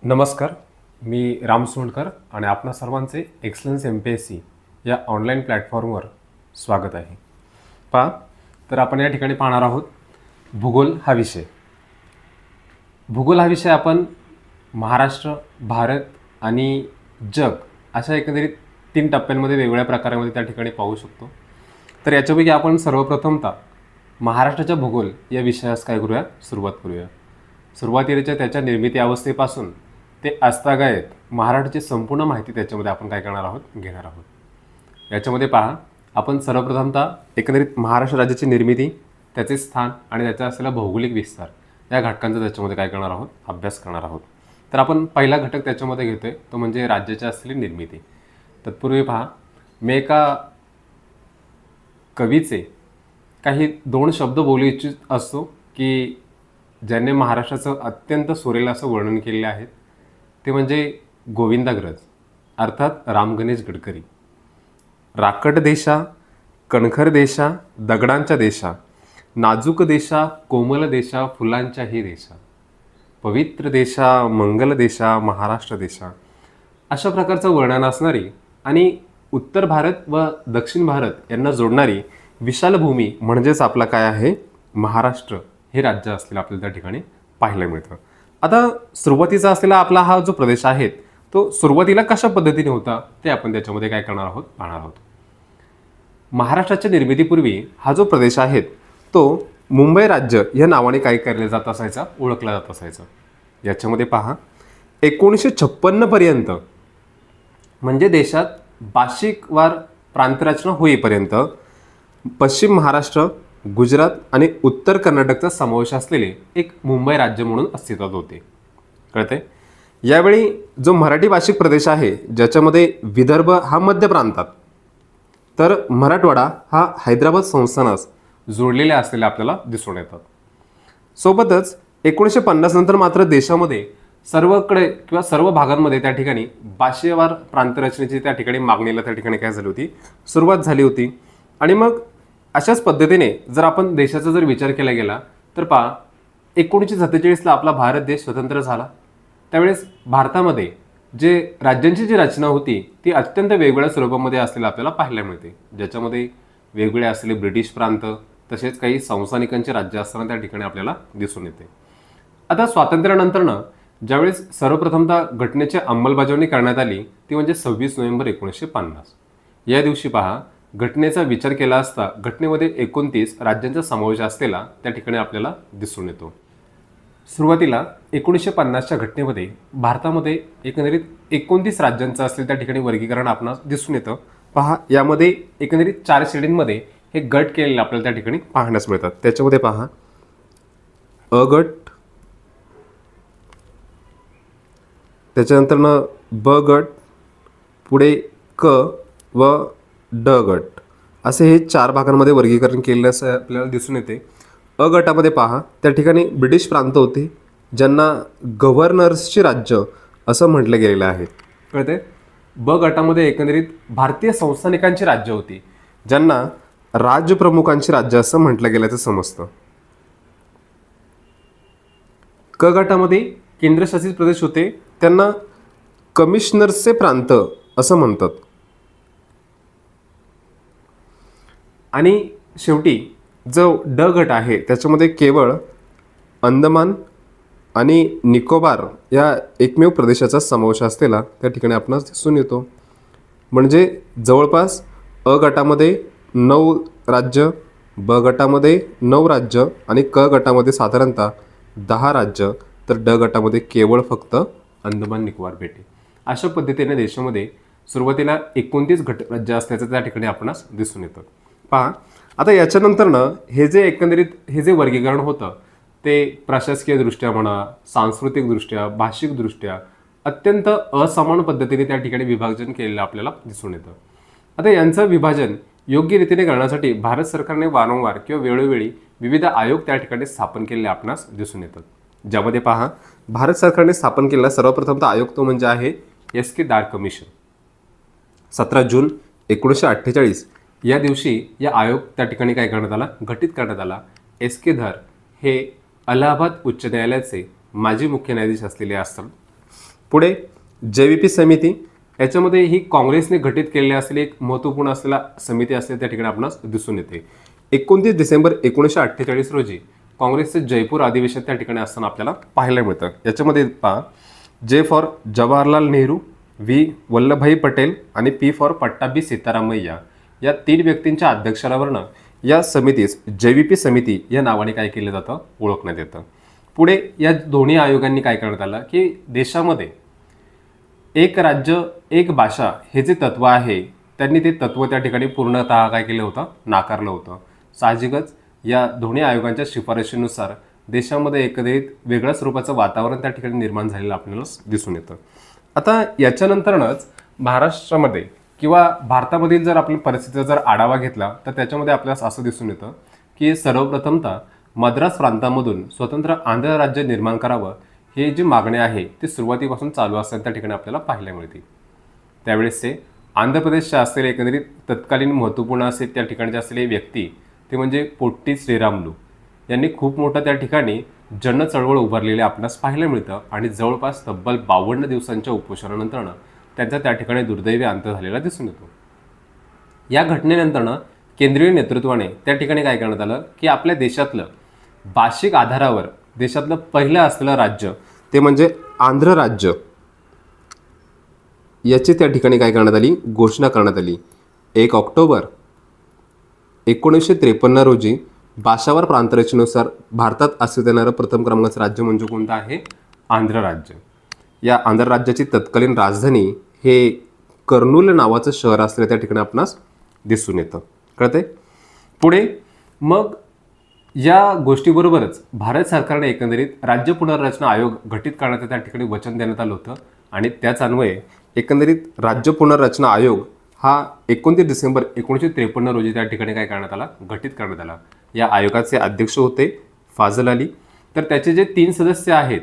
नमस्कार, मी राम सोंडकर आणि आपणा सर्वांचे एक्सलन्स MPSC या ऑनलाईन प्लॅटफॉर्मवर स्वागत आहे. पहा, तर आपण या ठिकाणी पाहणार आहोत भूगोल हा विषय. भूगोल हा विषय आपण महाराष्ट्र, भारत आणि जग अशा एकंदरीत 3 टप्प्यांमध्ये वेगवेगळ्या प्रकारामध्ये त्या ठिकाणी पाहू शकतो. तर याच्यापैकी आपण सर्वप्रथमतः महाराष्ट्राच्या भूगोल या विषयास काय करूया, सुरुवात करूया. सुरुवातीच्या त्याच्या निर्मिती अवस्थेपासून ते आजतागायत महाराष्ट्राची संपूर्ण माहिती त्याच्यामध्ये आपण काय करणार आहोत, घेणार आहोत. याच्यामध्ये पहा, आपण सर्वप्रथमतः एकंदरीत महाराष्ट्र राज्याची निर्मिती, त्याचे स्थान आणि त्याचा असलेला भौगोलिक विस्तार या घटकांचा त्याच्यामध्ये काय करणार आहोत, अभ्यास करणार आहोत. तर आपण पहिला घटक त्याच्यामध्ये घेतोय तो म्हणजे राज्याची असलेली निर्मिती. तत्पूर्वी पहा, मी एका कवीचे काही 2 शब्द बोलू इच्छित असतो की ज्याने महाराष्ट्राचं अत्यंत सुरेल असं वर्णन केलेलं आहे. ते म्हणजे गोविंदाग्रज अर्थात राम गणेश गडकरी. राकट देशा, कणखर देशा, दगडांच्या देशा, नाजूक देशा, कोमल देशा, फुलांच्याही देशा, पवित्र देशा, मंगल देशा, महाराष्ट्र देशा, अशा प्रकारचं वर्णन असणारी आणि उत्तर भारत व दक्षिण भारत यांना जोडणारी विशाल भूमी म्हणजेच आपला काय आहे, महाराष्ट्र हे राज्य असलेलं आपल्याला त्या ठिकाणी पाहायला मिळतं. आता सुरुवातीचा असलेला आपला हा जो प्रदेश आहे तो सुरुवातीला कशा पद्धतीने होता ते आपण त्याच्यामध्ये काय करणार आहोत, पाहणार आहोत. महाराष्ट्राच्या निर्मितीपूर्वी हा जो प्रदेश आहे तो मुंबई राज्य या नावाने काय केले जात असायचा, ओळखला जात असायचा. याच्यामध्ये पहा, 1956 पर्यंत म्हणजे देशात भाषिकवार प्रांतरचना होईपर्यंत पश्चिम महाराष्ट्र, गुजरात आणि उत्तर कर्नाटकचा समावेश असलेले एक मुंबई राज्य म्हणून अस्तित्वात होते. कळते. यावेळी जो मराठी भाषिक प्रदेश आहे ज्याच्यामध्ये विदर्भ हा मध्य प्रांतात तर मराठवाडा हा हैदराबाद संस्थानास जोडलेले असलेले आपल्याला दिसून येतात. सोबतच 1950 नंतर मात्र देशामध्ये सर्वकडे किंवा सर्व भागांमध्ये त्या ठिकाणी भाषेवार प्रांतरचनेची त्या ठिकाणी मागणीला त्या ठिकाणी काय झाली होती, सुरुवात झाली होती. आणि मग अशाच पद्धतीने जर आपण देशाचा जर विचार केला गेला तर पहा, 1947ला आपला भारत देश स्वतंत्र झाला. त्यावेळेस भारतामध्ये जे राज्यांची जी रचना होती ती अत्यंत वेगवेगळ्या स्वरूपामध्ये असलेला आपल्याला पाहायला मिळते, ज्याच्यामध्ये वेगवेगळे असलेले ब्रिटिश प्रांत तसेच काही संस्थानिकांचे राज्य असताना त्या ठिकाणी आपल्याला दिसून येते. आता स्वातंत्र्यानंतरनं ज्यावेळेस सर्वप्रथमतः घटनेची अंमलबजावणी करण्यात आली ती म्हणजे 26 नोव्हेंबर 1950. या दिवशी पहा, घटनेचा विचार केला असता घटनेमध्ये 29 राज्यांचा समावेश असलेला त्या ठिकाणी आपल्याला दिसून येतो. सुरुवातीला 1950च्या घटनेमध्ये भारतामध्ये एकंदरीत 29 राज्यांचं असलेलं त्या ठिकाणी वर्गीकरण आपणास दिसून येतं. पहा, यामध्ये एकंदरीत 4 श्रेणींमध्ये हे गट केलेले आपल्याला त्या ठिकाणी पाहण्यास मिळतात. त्याच्यामध्ये पहा, अ गट, त्याच्यानंतर ब गट, पुढे क व ड गट असे हे 4 भागांमध्ये वर्गीकरण केलेलं असं आपल्याला दिसून येते. अ गटामध्ये पहा, त्या ठिकाणी ब्रिटिश प्रांत होते ज्यांना गव्हर्नर्सची राज्य असं म्हटलं गेलेलं आहे. कळते. ब गटामध्ये एकंदरीत भारतीय संस्थानिकांची राज्य होती ज्यांना राजप्रमुखांची राज्य असं म्हटलं गेल्याचं समजतं. क गटामध्ये केंद्रशासित प्रदेश होते त्यांना कमिशनर्सचे प्रांत असं म्हणतात. आणि शेवटी जो ड गट आहे त्याच्यामध्ये केवळ अंदमान आणि निकोबार या एकमेव प्रदेशाचा समावेश असलेला त्या ठिकाणी आपणास दिसून येतो. म्हणजे जवळपास अ गटामध्ये 9 राज्य, ब गटामध्ये 9 राज्य आणि क गटामध्ये साधारणतः 10 राज्य, तर ड गटामध्ये केवळ फक्त अंदमान निकोबार बेटे. अशा पद्धतीने देशामध्ये सुरुवातीला 29 राज्य असल्याचं त्या ठिकाणी आपणास दिसून येतं. पहा, आता याच्यानंतरनं हे जे एकंदरीत हे जे वर्गीकरण होतं ते प्रशासकीय दृष्ट्या म्हणा, सांस्कृतिकदृष्ट्या, भाषिकदृष्ट्या अत्यंत असमान पद्धतीने त्या ठिकाणी विभाजन केलेलं आपल्याला दिसून येतं. आता यांचं विभाजन योग्य रीतीने करण्यासाठी भारत सरकारने वारंवार किंवा वेळोवेळी विविध आयोग त्या ठिकाणी स्थापन केलेले आपणास दिसून येतात. ज्यामध्ये पहा, भारत सरकारने स्थापन केलेला सर्वप्रथमतः आयोग तो म्हणजे आहे SK दार कमिशन. 17 जून 1948 या दिवशी या आयोग त्या ठिकाणी काय करण्यात आला, गठीत करण्यात आला. SK धर हे अलाहाबाद उच्च न्यायालयाचे माजी मुख्य न्यायाधीश असलेले असतात. पुढे JVP समिती, याच्यामध्ये ही काँग्रेसने गठीत केलेली असलेली एक महत्त्वपूर्ण असलेला समिती असते, त्या ठिकाणी आपणास दिसून येते. 29 डिसेंबर 1948 रोजी काँग्रेसचे जयपूर अधिवेशन त्या ठिकाणी असताना आपल्याला पाहायला मिळतं. याच्यामध्ये पहा, J for Jawaharlal Nehru, V Vallabhbhai Patel आणि P फॉर पट्टाभी सीतारामय्या या 3 व्यक्तींच्या अध्यक्षावरनं या समितीस JVP समिती या नावाने काय केलं जातं, ओळखण्यात येतं. पुढे या दोन्ही आयोगांनी काय करण्यात आलं की देशामध्ये एक राज्य एक भाषा हे जे तत्व आहे, त्यांनी ते तत्व त्या ठिकाणी पूर्णतः काय केलं होतं, नाकारलं होतं. साहजिकच या दोन्ही आयोगांच्या शिफारशीनुसार देशामध्ये एकंदरीत वेगळ्या स्वरूपाचं वातावरण त्या ठिकाणी निर्माण झालेलं आपल्याला दिसून येतं. आता याच्यानंतरच महाराष्ट्रामध्ये किंवा भारतामधील जर आपण परिस्थितीचा जर आढावा घेतला तर त्याच्यामध्ये आपल्याला असं दिसून येतं की सर्वप्रथमतः मद्रास प्रांतामधून स्वतंत्र आंध्र राज्य निर्माण करावं हे जी मागणी आहे ती सुरुवातीपासून चालू असताना त्या ठिकाणी आपल्याला पाहायला मिळते. त्यावेळेसचे आंध्र प्रदेशचे असलेले एकंदरीत तत्कालीन महत्त्वपूर्ण असे त्या ठिकाणचे असलेले व्यक्ती ते म्हणजे पोट्टी श्रीरामलू यांनी खूप मोठं त्या ठिकाणी जन चळवळ उभारलेली आपणास पाहायला मिळतं आणि जवळपास तब्बल 52 दिवसांच्या उपोषणानंतर त्यांचा त्या ठिकाणी दुर्दैवी अंत झालेला दिसून येतो. या घटनेनंतर केंद्रीय नेतृत्वाने त्या ठिकाणी काय करण्यात आलं की आपल्या देशातलं भाषिक आधारावर देशातलं पहिलं असलेलं राज्य ते म्हणजे आंध्र राज्य याची त्या ठिकाणी काय करण्यात आली, घोषणा करण्यात आली. 1 ऑक्टोबर 1953 रोजी भाषावर प्रांतरचनेनुसार भारतात अस्तित्वात येणारं प्रथम क्रमांकाचं राज्य म्हणजे कोणतं आहे, आंध्र राज्य. या आंध्र राज्याची तत्कालीन राजधानी हे कर्नूल नावाचं शहर असलेलं त्या ठिकाणी आपणास दिसून येतं. कळतंय. पुढे मग या गोष्टीबरोबरच भारत सरकारने एकंदरीत राज्य पुनर्रचना आयोग गठीत करण्याचं त्या ठिकाणी वचन देण्यात आलं होतं आणि त्याच अन्वये एकंदरीत राज्य पुनर्रचना आयोग हा 29 डिसेंबर 1953 रोजी त्या ठिकाणी काय करण्यात आला, गठीत करण्यात आला. या आयोगाचे अध्यक्ष होते फाजल अली. तर त्याचे जे 3 सदस्य आहेत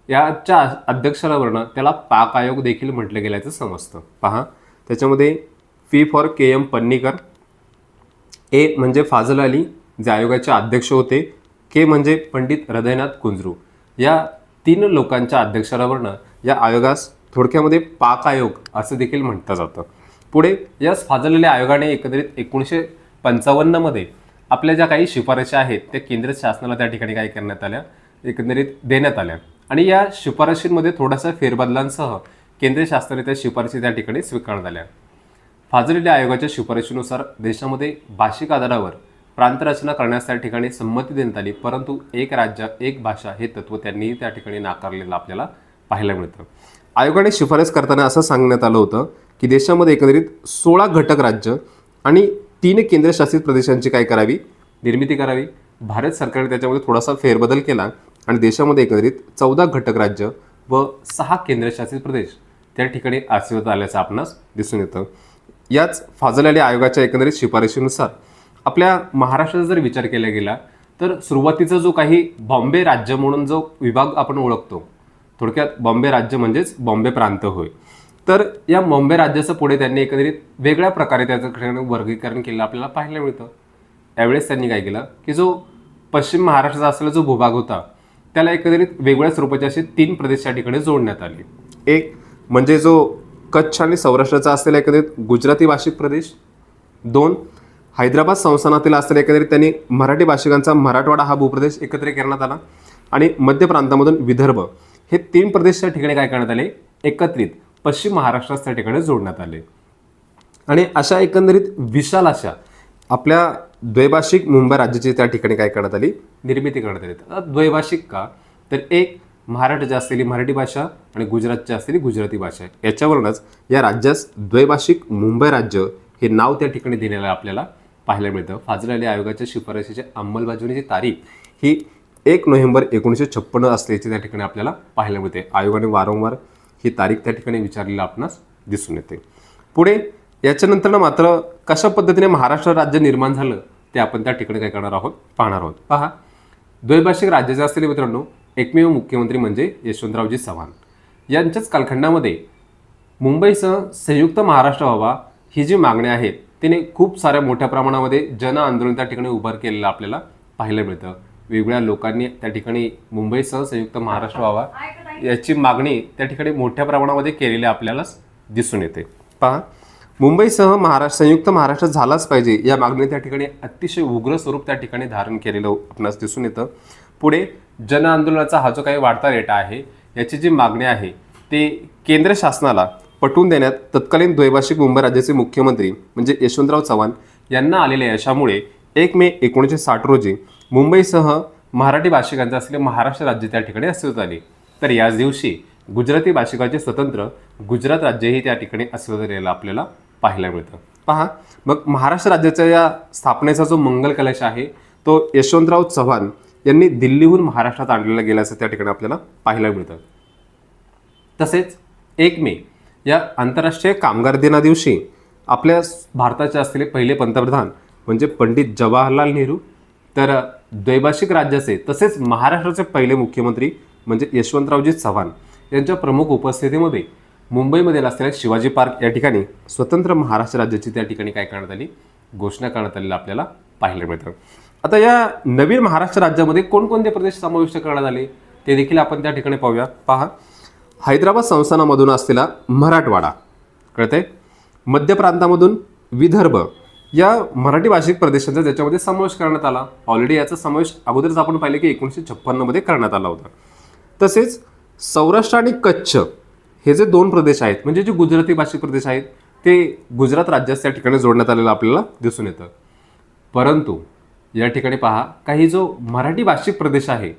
याच्या अध्यक्षावरनं त्याला पाक आयोग देखील म्हटलं गेल्याचं समजतं. पहा, त्याच्यामध्ये P for KM Panikkar, A म्हणजे फाजल अली जे आयोगाचे अध्यक्ष होते, K म्हणजे पंडित हृदयनाथ कुंजरू. या 3 लोकांच्या अध्यक्षावरनं या आयोगास थोडक्यामध्ये पाक आयोग असं देखील म्हटलं जातं. पुढे या फाजल अली आयोगाने एकंदरीत 1955 मध्ये आपल्या ज्या काही शिफारशी आहेत त्या केंद्र शासनाला त्या ठिकाणी काय करण्यात आल्या, एकंदरीत देण्यात आल्या आणि या शिफारशींमध्ये थोडासा फेरबदलांसह केंद्र शासनाने त्या शिफारशी त्या ठिकाणी स्वीकारण्यात आल्या. फाजल अली आयोगाच्या शिफारशीनुसार देशामध्ये भाषिक आधारावर प्रांतरचना करण्यास त्या ठिकाणी संमती देण्यात आली, परंतु एक राज्य एक भाषा हे तत्व त्यांनी त्या ठिकाणी नाकारलेलं आपल्याला पाहायला मिळतं. आयोगाने शिफारस करताना असं सांगण्यात आलं होतं की देशामध्ये एकंदरीत 16 घटक राज्य आणि 3 केंद्रशासित प्रदेशांची काय करावी, निर्मिती करावी. भारत सरकारने त्याच्यामध्ये थोडासा फेरबदल केला आणि देशामध्ये एकंदरीत 14 घटक राज्य व 6 केंद्रशासित प्रदेश त्या ठिकाणी अस्तित्वात आल्याचं आपणास दिसून येतं. याच फाजल अली आयोगाच्या एकंदरीत शिफारशीनुसार आपल्या महाराष्ट्राचा जर विचार केला गेला तर सुरुवातीचा जो काही बॉम्बे राज्य म्हणून जो विभाग आपण ओळखतो, थोडक्यात बॉम्बे राज्य म्हणजेच बॉम्बे प्रांत होय. तर या बॉम्बे राज्याचं पुढे त्यांनी एकंदरीत वेगळ्या प्रकारे त्याचं वर्गीकरण केलं आपल्याला पाहायला मिळतं. त्यावेळेस त्यांनी काय केलं की जो पश्चिम महाराष्ट्राचा असलेला जो भूभाग होता त्याला एकंदरीत वेगळ्या स्वरूपाचे असे 3 प्रदेश त्या ठिकाणी जोडण्यात आले. एक म्हणजे जो कच्छ आणि सौराष्ट्राचा असलेला एकंदरीत गुजराती भाषिक प्रदेश. 2 हैदराबाद संस्थानातील असलेला एकंदरीत त्यांनी मराठी भाषिकांचा मराठवाडा हा भूप्रदेश एकत्र करण्यात आला आणि मध्य प्रांतामधून विदर्भ हे 3 प्रदेश त्या ठिकाणी काय करण्यात आले, एकत्रित पश्चिम महाराष्ट्रात त्या ठिकाणी जोडण्यात आले. आणि अशा एकंदरीत विशाल अशा आपल्या द्वैभाषिक मुंबई राज्याची त्या ठिकाणी काय करण्यात आली, निर्मिती करण्यात आली. द्वैभाषिक का तर एक महाराष्ट्राची असलेली मराठी भाषा आणि गुजरातची असलेली गुजराती भाषा, याच्यावरूनच या राज्यास द्वैभाषिक मुंबई राज्य हे नाव त्या ठिकाणी देण्याला आपल्याला पाहायला मिळतं. फाजल अली आयोगाच्या शिफारशीची अंमलबजावणीची तारीख ही 1 नोव्हेंबर 1956 असल्याची त्या ठिकाणी आपल्याला पाहायला मिळते. आयोगाने वारंवार ही तारीख त्या ठिकाणी विचारलेली आपणास दिसून येते. पुढे याच्यानंतर मात्र कशा पद्धतीने महाराष्ट्र राज्य निर्माण झालं ते आपण त्या ठिकाणी काय करणार आहोत, पाहणार आहोत. पहा, द्वैभाषिक राज्याचे असलेले मित्रांनो एकमेव मुख्यमंत्री म्हणजे यशवंतरावजी चव्हाण. यांच्याच कालखंडामध्ये मुंबईसह संयुक्त महाराष्ट्र व्हावा ही जी मागणी आहे तिने खूप साऱ्या मोठ्या प्रमाणामध्ये जन आंदोलन त्या ठिकाणी उभार केलेलं आपल्याला पाहायला मिळतं. वेगवेगळ्या लोकांनी त्या ठिकाणी मुंबईसह संयुक्त महाराष्ट्र व्हावा याची मागणी त्या ठिकाणी मोठ्या प्रमाणामध्ये केलेली आपल्याला दिसून येते. पहा, मुंबईसह संयुक्त महाराष्ट्र झालाच पाहिजे या मागणी त्या ठिकाणी अतिशय उग्र स्वरूप त्या ठिकाणी धारण केलेलं आपणास दिसून येतं. पुढे जन आंदोलनाचा हा जो काही वाढता रेटा आहे याची जी मागणी आहे ते केंद्र शासनाला पटवून देण्यात तत्कालीन द्वैभाषिक मुंबई राज्याचे मुख्यमंत्री म्हणजे यशवंतराव चव्हाण यांना आलेल्या यशामुळे 1 मे 1960 रोजी मुंबईसह मराठी भाषिकांचे असलेले महाराष्ट्र राज्य त्या ठिकाणी अस्तित्वात आले. तर याच दिवशी गुजराती भाषिकाचे स्वतंत्र गुजरात राज्यही त्या ठिकाणी अस्तित्वात आलेलं आपल्याला पाहायला मिळतं. पहा, मग महाराष्ट्र राज्याच्या या स्थापनेचा जो मंगल कलश आहे तो यशवंतराव चव्हाण यांनी दिल्लीहून महाराष्ट्रात आणलेला गेल्याचं त्या ठिकाणी आपल्याला पाहायला मिळतं. तसेच 1 मे या आंतरराष्ट्रीय कामगार दिना दिवशी आपल्या भारताचे असलेले पहिले पंतप्रधान म्हणजे पंडित जवाहरलाल नेहरू, तर द्वैभाषिक राज्याचे तसेच महाराष्ट्राचे पहिले मुख्यमंत्री म्हणजे यशवंतरावजी चव्हाण यांच्या प्रमुख उपस्थितीमध्ये मुंबईमध्ये असलेल्या शिवाजी पार्क या ठिकाणी स्वतंत्र महाराष्ट्र राज्याची त्या ठिकाणी काय करण्यात आली, घोषणा करण्यात आलेली आपल्याला पाहायला मिळतं. आता या नवीन महाराष्ट्र राज्यामध्ये कोणकोणते प्रदेश समाविष्ट करण्यात आले ते देखील आपण त्या ठिकाणी पाहूया. पहा, हैदराबाद संस्थानामधून असलेला मराठवाडा कळतंय, मध्य प्रांतामधून विदर्भ या मराठी भाषिक प्रदेशांचा ज्याच्यामध्ये समावेश करण्यात आला. ऑलरेडी याचा समावेश अगोदरच आपण पाहिले की 1956 मध्ये करण्यात आला होता. तसेच सौराष्ट्र आणि कच्छ हे जे 2 प्रदेश आहेत म्हणजे जे गुजराती भाषिक प्रदेश आहेत ते गुजरात राज्यात त्या ठिकाणी जोडण्यात आलेलं आपल्याला दिसून येतं. परंतु या ठिकाणी पहा, काही जो मराठी भाषिक प्रदेश आहे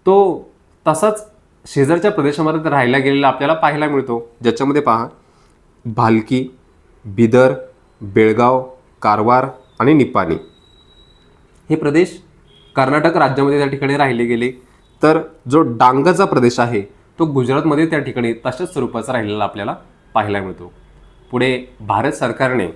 तो तसाच शेजारच्या प्रदेशामध्ये राहायला गेलेला आपल्याला पाहायला मिळतो. ज्याच्यामध्ये पहा, भालकी, बिदर, बेळगाव, कारवार आणि निपाणी हे प्रदेश कर्नाटक राज्यामध्ये त्या ठिकाणी राहिले गेले. तर जो डांगचा प्रदेश आहे तो गुजरातमध्ये त्या ठिकाणी तशाच स्वरूपाचा राहिलेला आपल्याला पाहायला मिळतो. पुढे भारत सरकारने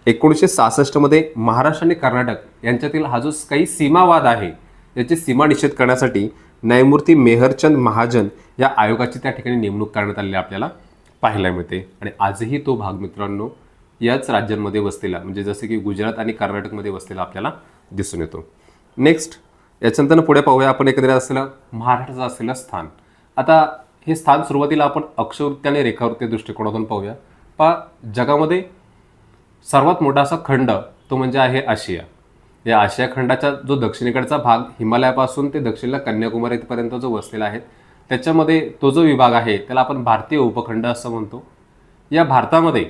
1966 मध्ये महाराष्ट्र आणि कर्नाटक यांच्यातील हा जो काही सीमावाद आहे याची सीमा निश्चित करण्यासाठी न्यायमूर्ती मेहरचंद महाजन या आयोगाची त्या ठिकाणी नेमणूक करण्यात आलेली आपल्याला पाहायला मिळते. आणि आजही तो भाग मित्रांनो याच राज्यांमध्ये वसलेला म्हणजे जसे की गुजरात आणि कर्नाटकमध्ये वसलेला आपल्याला दिसून येतो. नेक्स्ट याच्यानंतर पुढे पाहूया आपण एकंदरीत असलेलं महाराष्ट्राचं असलेलं स्थान. आता हे स्थान सुरुवातीला आपण अक्षरवृत्ती आणि रेखावृत्ती दृष्टिकोनातून पाहूया. पहा, जगामध्ये सर्वात मोठा असा खंड तो म्हणजे आहे आशिया. या आशिया खंडाचा जो दक्षिणेकडचा भाग हिमालयापासून ते दक्षिणेला कन्याकुमारीपर्यंत जो वसलेला आहे त्याच्यामध्ये तो जो विभाग आहे त्याला आपण भारतीय उपखंड असं म्हणतो. या भारतामध्ये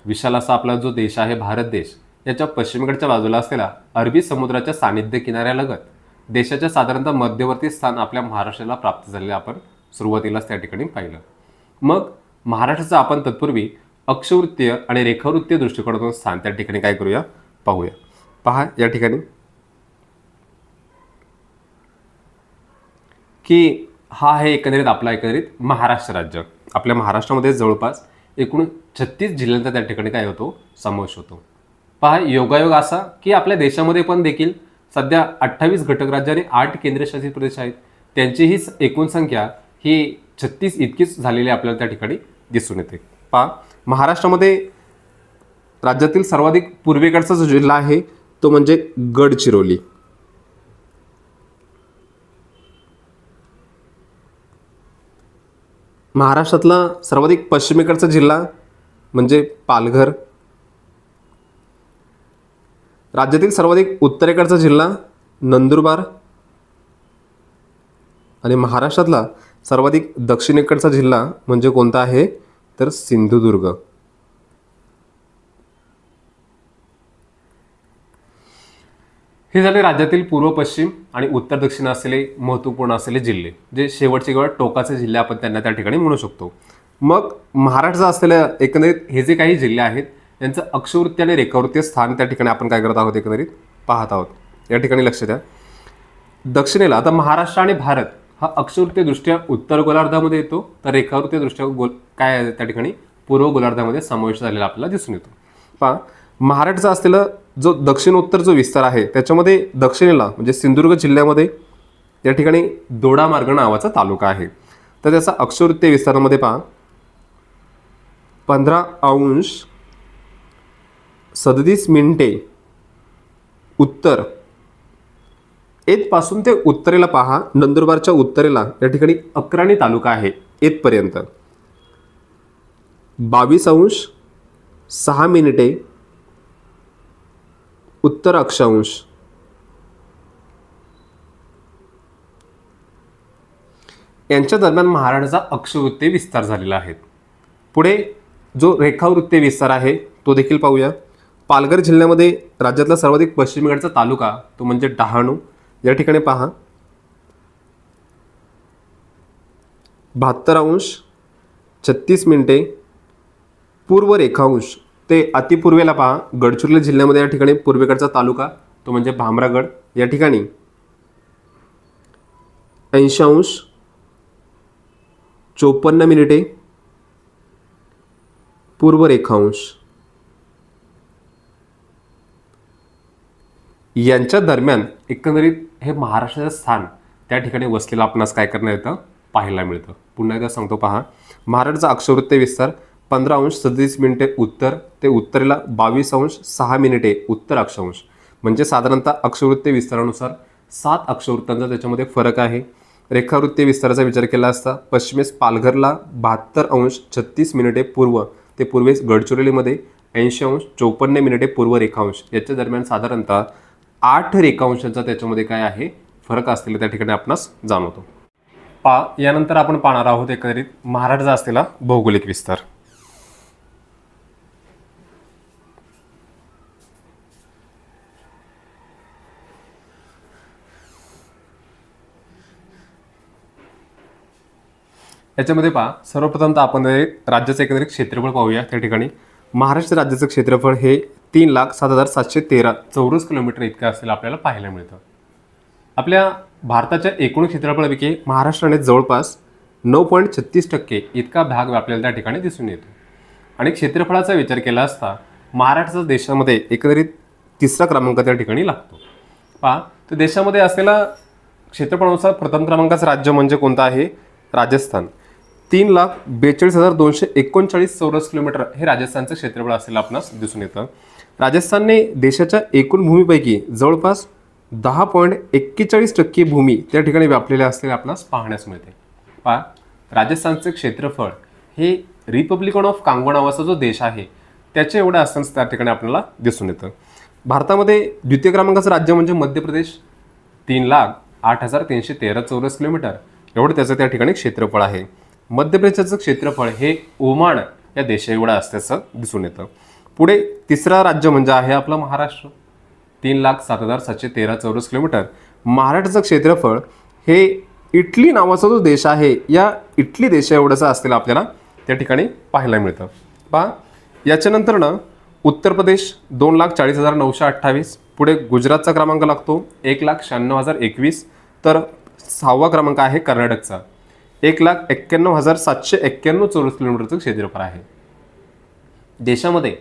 विशाल असा आपला जो देश आहे भारत देश याच्या पश्चिमेकडच्या बाजूला असलेला अरबी समुद्राच्या सानिध्य किनाऱ्यालगत देशाच्या साधारणतः मध्यवर्ती स्थान आपल्या महाराष्ट्राला प्राप्त झालेलं आपण सुरुवातीलाच त्या ठिकाणी पाहिलं. मग महाराष्ट्राचं आपण तत्पूर्वी अक्षवृत्तीय आणि रेखावृत्तीय दृष्टिकोनातून स्थान त्या ठिकाणी काय करूया पाहूया. पहा, या ठिकाणी की हा आहे एकंदरीत आपला महाराष्ट्र राज्य. आपल्या महाराष्ट्रामध्ये जवळपास एकूण 36 जिल्ह्यांचा त्या ठिकाणी काय होतो समावेश होतो. पहा, योगायोग असा की आपल्या देशामध्ये पण देखील सध्या 28 घटक राज्य आणि 8 केंद्रशासित प्रदेश आहेत. त्यांची ही एकूण संख्या ही 36 इतकीच झालेली आपल्याला त्या ठिकाणी दिसून येते. पहा, महाराष्ट्रामध्ये राज्यातील सर्वाधिक पूर्वेकडचा जो जिल्हा आहे तो म्हणजे गडचिरोली. महाराष्ट्रातला सर्वाधिक पश्चिमेकडचा जिल्हा म्हणजे पालघर. राज्यातील सर्वाधिक उत्तरेकडचा जिल्हा नंदुरबार आणि महाराष्ट्रातला सर्वाधिक दक्षिणेकडचा जिल्हा म्हणजे कोणता आहे तर सिंधुदुर्ग. हे झाले राज्यातील पूर्व पश्चिम आणि उत्तर दक्षिण असलेले महत्त्वपूर्ण असलेले जिल्हे जे शेवटचे टोकाचे जिल्हे आपण त्यांना त्या ठिकाणी म्हणू शकतो. मग महाराष्ट्राचा असलेल्या एकंदरीत हे जे काही जिल्हे आहेत यांचं अक्षवृत्ती आणि रेखावृत्तीय स्थान त्या ठिकाणी आपण काय करत आहोत एकंदरीत पाहत आहोत. या ठिकाणी लक्ष द्या, दक्षिणेला आता महाराष्ट्र आणि भारत हा अक्षवृत्तीय दृष्ट्या उत्तर गोलार्धामध्ये येतो तर रेखावृत्तीय दृष्ट्या काय आहे त्या ठिकाणी पूर्व गोलार्धामध्ये समावेश झालेला आपल्याला दिसून येतो. पहा, महाराष्ट्राचा असलेला जो दक्षिणोत्तर जो विस्तार आहे त्याच्यामध्ये दक्षिणेला म्हणजे सिंधुदुर्ग जिल्ह्यामध्ये या ठिकाणी दोडामार्ग नावाचा तालुका आहे. तर त्याचा अक्षवृत्तीय विस्तारामध्ये पहा 15°37' उत्तर येथपासून ते उत्तरेला पहा, नंदुरबारच्या उत्तरेला या ठिकाणी अक्राणी तालुका आहे. येथपर्यंत 22°6' उत्तर अक्षांश. यांच्या दरम्यान महाराष्ट्राचा अक्षवृत्तीय विस्तार झालेला आहे. पुढे जो रेखावृत्तीय विस्तार आहे तो देखील पाहूया. पालघर जिल्ह्यामध्ये राज्यातला सर्वाधिक पश्चिमेकडचा तालुका तो म्हणजे डहाणू. या ठिकाणी पहा 72°36' पूर्व रेखांश ते अतिपूर्वेला पहा. गडचिरोली जिल्ह्यामध्ये या ठिकाणी पूर्वेकडचा तालुका तो म्हणजे भामरागड. या ठिकाणी 80°54' पूर्व रेखांश. यांच्या दरम्यान एकंदरीत हे महाराष्ट्राचं स्थान त्या ठिकाणी वसलेलं आपणास काय करण्यात येतं, पाहायला मिळतं. पुन्हा एकदा सांगतो पहा. महाराष्ट्राचा अक्षवृत्तीय विस्तार 15°37' उत्तर ते उत्तरेला 22°6' उत्तर अक्षांश. म्हणजे साधारणतः अक्षवृत्तीय विस्तारानुसार 7 अक्षवृत्तांचा त्याच्यामध्ये फरक आहे. रेखावृत्तीय विस्ताराचा विचार केला असता पश्चिमेस पालघरला 72°36' पूर्व ते पूर्वेस गडचिरोलीमध्ये 80°54' पूर्व रेखांश. याच्या दरम्यान साधारणतः 8 रेखांशांचा त्याच्यामध्ये काय आहे फरक असलेला त्या ठिकाणी आपणास जाणवतो. यानंतर आपण पाहणार आहोत एकंदरीत महाराष्ट्राचा असलेला भौगोलिक विस्तार. याच्यामध्ये पहा, सर्वप्रथम तर आपण राज्याचं एकंदरीत क्षेत्रफळ पाहूया. त्या ठिकाणी महाराष्ट्र राज्याचं क्षेत्रफळ हे 3,07,713 चौरस किलोमीटर इतकं असलेलं आपल्याला पाहायला मिळतं. आपल्या भारताच्या एकूण क्षेत्रफळापैकी महाराष्ट्राने जवळपास 9.36% इतका भाग व्यापलेला त्या ठिकाणी दिसून येतो. आणि क्षेत्रफळाचा विचार केला असता महाराष्ट्र देशामध्ये एकंदरीत 3रा क्रमांक त्या ठिकाणी लागतो. पहा, तर देशामध्ये असलेला क्षेत्रफळानुसार प्रथम क्रमांकाचं राज्य म्हणजे कोणतं आहे, राजस्थान. 3,42,239 चौरस किलोमीटर हे राजस्थानचं क्षेत्रफळ असलेलं आपणास दिसून येतं. राजस्थानने देशाच्या एकूण भूमीपैकी जवळपास 10.41% भूमी त्या ठिकाणी व्यापलेल्या असलेल्या आपणास पाहण्यास मिळते. पहा, राजस्थानचे क्षेत्रफळ हे रिपब्लिकन ऑफ कांगो नावाचा जो देश आहे त्याचे एवढं असताना त्या ठिकाणी आपल्याला दिसून येतं. भारतामध्ये द्वितीय क्रमांकाचं राज्य म्हणजे मध्य प्रदेश. 3,08,313 चौरस किलोमीटर एवढं त्याचं त्या ठिकाणी क्षेत्रफळ आहे. मध्य प्रदेशाचं क्षेत्रफळ हे ओमान या देशा एवढं असल्याचं दिसून येतं. पुढे 3रा राज्य म्हणजे आहे आपलं महाराष्ट्र. 3,07,713 चौरस किलोमीटर. महाराष्ट्राचं क्षेत्रफळ हे इटली नावाचा जो देश आहे या इटली देशा एवढंचं असलेलं आपल्याला त्या ठिकाणी पाहायला मिळतं. पहा, याच्यानंतरनं उत्तर प्रदेश 2,40,928. पुढे गुजरातचा क्रमांक लागतो 1,96,021. तर 6वा क्रमांक आहे कर्नाटकचा 1,91,791 चौरस किलोमीटरचं क्षेत्रफळ आहे. देशामध्ये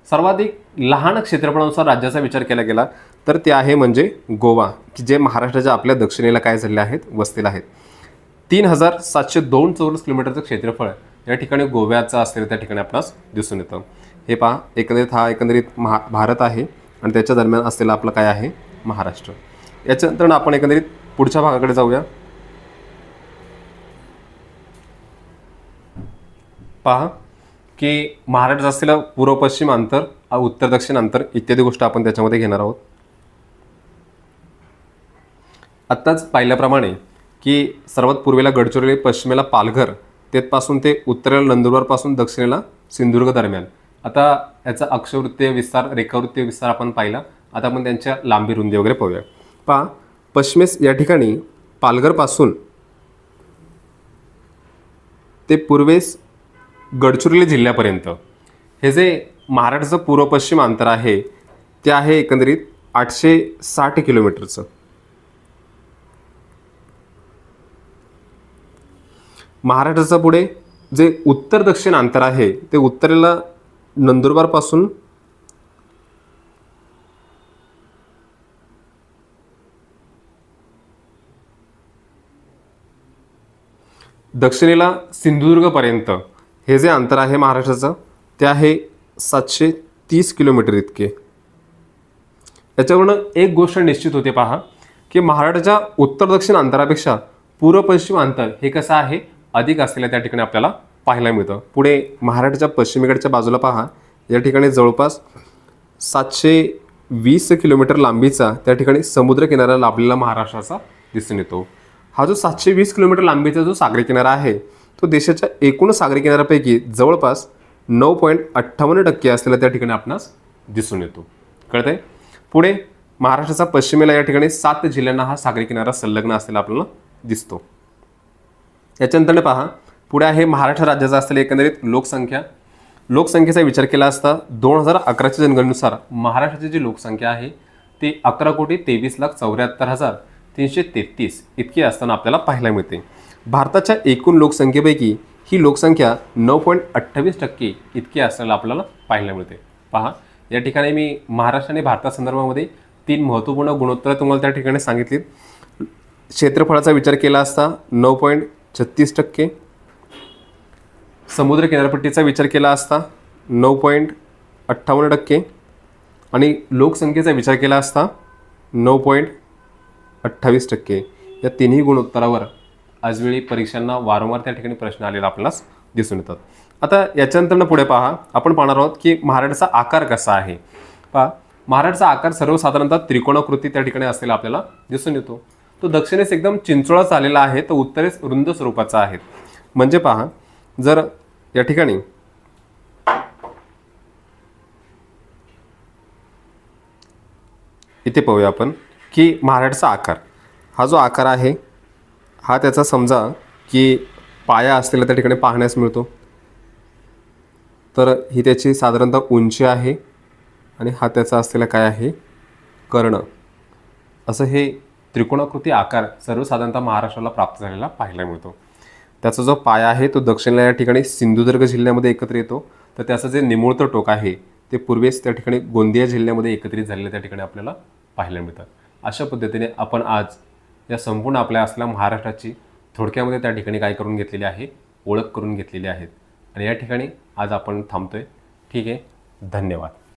सर्वाधिक लहान क्षेत्रफळानुसार राज्याचा विचार केला गेला तर ते आहे म्हणजे गोवा, की जे महाराष्ट्राच्या आपल्या दक्षिणेला काय झालेले आहेत, वसलेले आहेत. 3,702 चौरस किलोमीटरचं क्षेत्रफळ या ठिकाणी गोव्याचं असलेलं त्या ठिकाणी आपणास दिसून येतं. हे पहा, एकंदरीत भारत आहे आणि त्याच्या दरम्यान असलेला आपलं काय आहे, महाराष्ट्र. याच्यानंतर आपण एकंदरीत पुढच्या भागाकडे जाऊया. पहा की महाराष्ट्रात असलेलं पूर्व पश्चिम अंतर, उत्तर दक्षिण अंतर इत्यादी गोष्टी आपण त्याच्यामध्ये घेणार आहोत. आत्ताच पाहिल्याप्रमाणे की सर्वात पूर्वेला गडचिरोली, पश्चिमेला पालघर, तेथपासून ते उत्तरेला नंदुरबारपासून दक्षिणेला सिंधुदुर्ग दरम्यान. आता याचा अक्षवृत्तीय विस्तार, रेखावृत्तीय विस्तार आपण पाहिला. आता आपण त्यांच्या लांबी रुंदी वगैरे पाहूया. पहा, पश्चिमेस या ठिकाणी पालघरपासून ते पूर्वेस गडचिरोली जिल्ह्यापर्यंत हे जे महाराष्ट्राचं पूर्व पश्चिम अंतर आहे ते आहे एकंदरीत 860 किलोमीटरचं. महाराष्ट्राचं पुढे जे उत्तर दक्षिण अंतर आहे ते उत्तरेला नंदुरबारपासून दक्षिणेला सिंधुदुर्गपर्यंत हे जे अंतर आहे महाराष्ट्राचं ते आहे 730 किलोमीटर इतके. याच्यावरून एक गोष्ट निश्चित होते. पहा, की महाराष्ट्राच्या उत्तर दक्षिण अंतरापेक्षा पूर्व पश्चिम अंतर हे कसं आहे, अधिक असलेल्या त्या ठिकाणी आपल्याला पाहायला मिळतं. पुढे महाराष्ट्राच्या पश्चिमेकडच्या बाजूला पहा, या ठिकाणी जवळपास 720 किलोमीटर लांबीचा त्या ठिकाणी समुद्रकिनारा लाभलेला महाराष्ट्राचा दिसून येतो. हा जो 720 किलोमीटर लांबीचा जो सागरी किनारा आहे तो देशाच्या एकूण सागरी किनाऱ्यापैकी जवळपास 9.58% असलेला त्या ठिकाणी आपणास दिसून येतो. कळतंय. पुढे महाराष्ट्राचा पश्चिमेला या ठिकाणी 7 जिल्ह्यांना हा सागरी किनारा संलग्न असलेला आपल्याला दिसतो. याच्यानंतर पहा, पुढे आहे महाराष्ट्र राज्याचा असलेली एकंदरीत लोकसंख्या. लोकसंख्येचा विचार केला असता 2011च्या जनगणनेनुसार महाराष्ट्राची जी लोकसंख्या आहे ती 11,23,74,333 इतकी असताना आपल्याला पाहायला मिळते. भारताच्या एकूण लोकसंख्येपैकी ही लोकसंख्या 9.28% इतकी असताना आपल्याला पाहायला मिळते. पहा, या ठिकाणी मी महाराष्ट्र आणि भारतासंदर्भामध्ये 3 महत्त्वपूर्ण गुणोत्तर तुम्हाला त्या ठिकाणी सांगितलीत. क्षेत्रफळाचा विचार केला असता 9.36%, समुद्र किनारपट्टीचा विचार केला असता 9.58% आणि लोकसंख्येचा विचार केला असता 9.28%. या तिन्ही गुणोत्तरावर आजवेळी परीक्षांना वारंवार त्या ठिकाणी प्रश्न आलेला आपल्याला दिसून येतात. आता याच्यानंतर पुढे पहा, आपण पाहणार आहोत की महाराष्ट्राचा आकार कसा आहे. पहा, महाराष्ट्राचा आकार सर्वसाधारणतः त्रिकोणाकृती त्या ठिकाणी असलेला आपल्याला दिसून येतो. तो दक्षिणेस एकदम चिंचोळा आलेला आहे, तर उत्तरेस रुंद स्वरूपाचा आहे. म्हणजे पहा, जर या ठिकाणी इथे पाहूया आपण की महाराष्ट्राचा आकार, हा जो आकार आहे हा त्याचा समजा की पाया असलेला त्या ठिकाणी पाहण्यास मिळतो. तर ही त्याची साधारणतः उंची आहे आणि हा त्याचा असलेला काय आहे, कर्ण. असं हे त्रिकोणाकृती आकार सर्वसाधारणतः महाराष्ट्राला प्राप्त झालेला पाहायला मिळतो. त्याचा जो पाया आहे तो दक्षिणेला या ठिकाणी सिंधुदुर्ग जिल्ह्यामध्ये एकत्र येतो, तर त्याचं जे निमुळतं टोक आहे ते पूर्वेस त्या ठिकाणी गोंदिया जिल्ह्यामध्ये एकत्रित झालेलं त्या ठिकाणी आपल्याला पाहायला मिळतं. अशा पद्धतीने आपण आज या संपूर्ण आपल्या असलेल्या महाराष्ट्राची थोडक्यामध्ये त्या ठिकाणी काय करून घेतलेली आहे, ओळख करून घेतलेली आहे. आणि या ठिकाणी आज आपण थांबतोय. ठीक आहे, धन्यवाद.